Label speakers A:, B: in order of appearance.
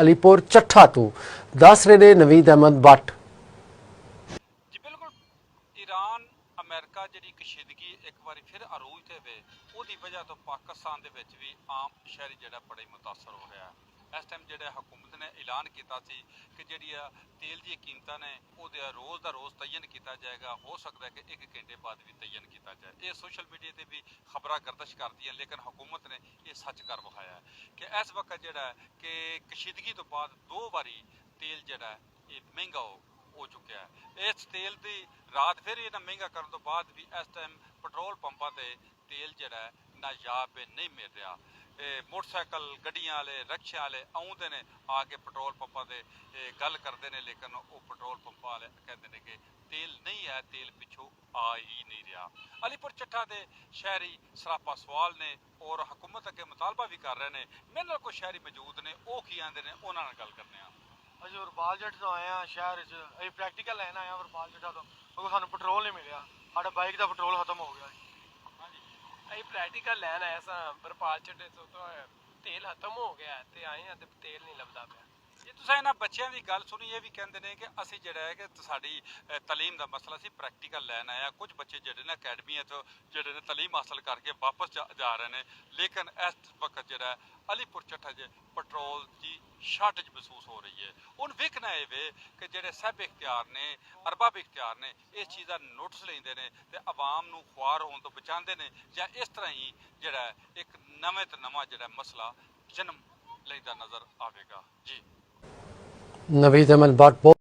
A: ਅਲੀਪੁਰ ਚੱਠਾ ਤੋਂ ਦੱਸ ਰਹੇ ਨੇ ਨਵੀਦ ਅਹਿਮਦ ਬੱਟ।
B: जी बिल्कुल ईरान अमेरिका जी कशीदगी एक बार फिर अरूज ते वे ਉਹਦੀ वजह तो पाकिस्तान ਦੇ ਵਿੱਚ ਵੀ आम शहरी ਜਿਹੜਾ बड़े मुतासर हो रहा है। इस टाइम ਜਿਹੜੇ हुकूमत ने ऐलान किया सी कि ਜਿਹੜੀ तेल दी कीमतां ने ਉਹਦੇ रोज़ ਦਾ रोज़ तयन किया जाएगा। हो सकता है कि 1 घंटे बाद भी तयन किया जाए। ये सोशल मीडिया ते भी खबरां गर्दिश करदी हैं, लेकिन हुकूमत ने ये सच कर विखाया कि इस वक्त ਜਿਹੜਾ कि कशीदगी तो बाद 2 बारी तेल ਜਿਹੜਾ ये महंगा हो चुका है। इस तेल की रात फिर इन्ना महंगा करने तो बाद भी इस टाइम पेट्रोल पंपों से तेल जड़ा नायाब नहीं मिल रहा। मोटरसाइकिल गड्डियां वाले रिक्शे वाले आउंदे ने आके पेट्रोल पंपों से गल करते हैं, लेकिन वो पेट्रोल पंप वाले कहते हैं कि तेल नहीं है, तेल पिछों आ ही नहीं रहा। अलीपुर ਚੱਠਾ के शहरी सरापा सवाल ने और हुकूमत अगे मुतालबा भी कर रहे हैं। मेरे नाल कोई शहरी मौजूद ने, वो की आंदे ने, उन्हां नाल गल करने।
C: ਅਸੀਂ ਵਰਪਾਲ ਜੱਟ ਤੋਂ ਆਏ ਹਾਂ ਸ਼ਹਿਰ 'ਚ। ਅਸੀਂ ਪ੍ਰੈਕਟੀਕਲ ਲੈਣ ਆਏ ਹਾਂ ਵਰਪਾਲ ਜੱਟਾਂ ਤੋਂ, ਕਿਉਂਕਿ ਸਾਨੂੰ ਪੈਟਰੋਲ ਨਹੀਂ ਮਿਲਿਆ। ਸਾਡਾ ਬਾਈਕ ਦਾ ਪੈਟਰੋਲ ਖਤਮ ਹੋ ਗਿਆ।
B: ਹਾਂਜੀ,
D: ਅਸੀਂ ਪ੍ਰੈਕਟੀਕਲ ਲੈਣ ਆਏ ਸਾਂ ਵਰਪਾਲ ਚੱਡੇ ਤੋਂ, ਤੇਲ ਖਤਮ ਹੋ ਗਿਆ ਤੇ ਆਏ ਹਾਂ ਤੇ ਤੇਲ ਨਹੀਂ ਲੱਭਦਾ ਪਿਆ।
B: ਜੇ ਤੁਸੀਂ ਇਹਨਾਂ ਬੱਚਿਆਂ ਦੀ ਗੱਲ ਸੁਣੀ, ਇਹ ਵੀ ਕਹਿੰਦੇ ਨੇ ਕਿ ਅਸੀਂ ਜਿਹੜਾ ਹੈ ਕਿ ਸਾਡੀ ਤਾਲੀਮ ਦਾ ਮਸਲਾ ਸੀ, ਪ੍ਰੈਕਟੀਕਲ ਲੈਣ ਆਇਆ। ਕੁਝ ਬੱਚੇ ਜਿਹੜੇ ਨੇ ਅਕੈਡਮੀਆਂ ਤੋਂ ਜਿਹੜੇ ਨੇ ਤਾਲੀਮ ਹਾਸਲ ਕਰਕੇ ਵਾਪਸ ਜਾ ਰਹੇ ਨੇ, ਲੇਕਿਨ ਇਸ ਵਕਤ ਜਿਹੜਾ ਅਲੀਪੁਰ ਚੱਠਾ 'ਚ ਪੈਟਰੋਲ ਦੀ ਸ਼ਾਰਟੇਜ ਮਹਿਸੂਸ ਹੋ ਰਹੀ ਹੈ। ਹੁਣ ਵੇਖਣਾ ਇਹ ਵੇ ਕਿ ਜਿਹੜੇ ਸਾਹਿਬ ਇਖਤਿਆਰ ਨੇ, ਅਰਬਾਬ ਇਖਤਿਆਰ ਨੇ, ਇਸ ਚੀਜ਼ ਦਾ ਨੋਟਿਸ ਲੈਂਦੇ ਨੇ ਤੇ ਆਵਾਮ ਨੂੰ ਖੁਆਰ ਹੋਣ ਤੋਂ ਬਚਾਉਂਦੇ ਨੇ, ਜਾਂ ਇਸ ਤਰ੍ਹਾਂ ਹੀ ਜਿਹੜਾ ਇੱਕ ਨਵੇਂ ਤੋਂ ਨਵਾਂ ਜਿਹੜਾ ਮਸਲਾ ਜਨਮ ਲੈਂਦਾ ਨਜ਼ਰ ਆਵੇਗਾ। ਜੀ
A: ਨਵੀਦ ਅਹਿਮਦ ਬੱਟ।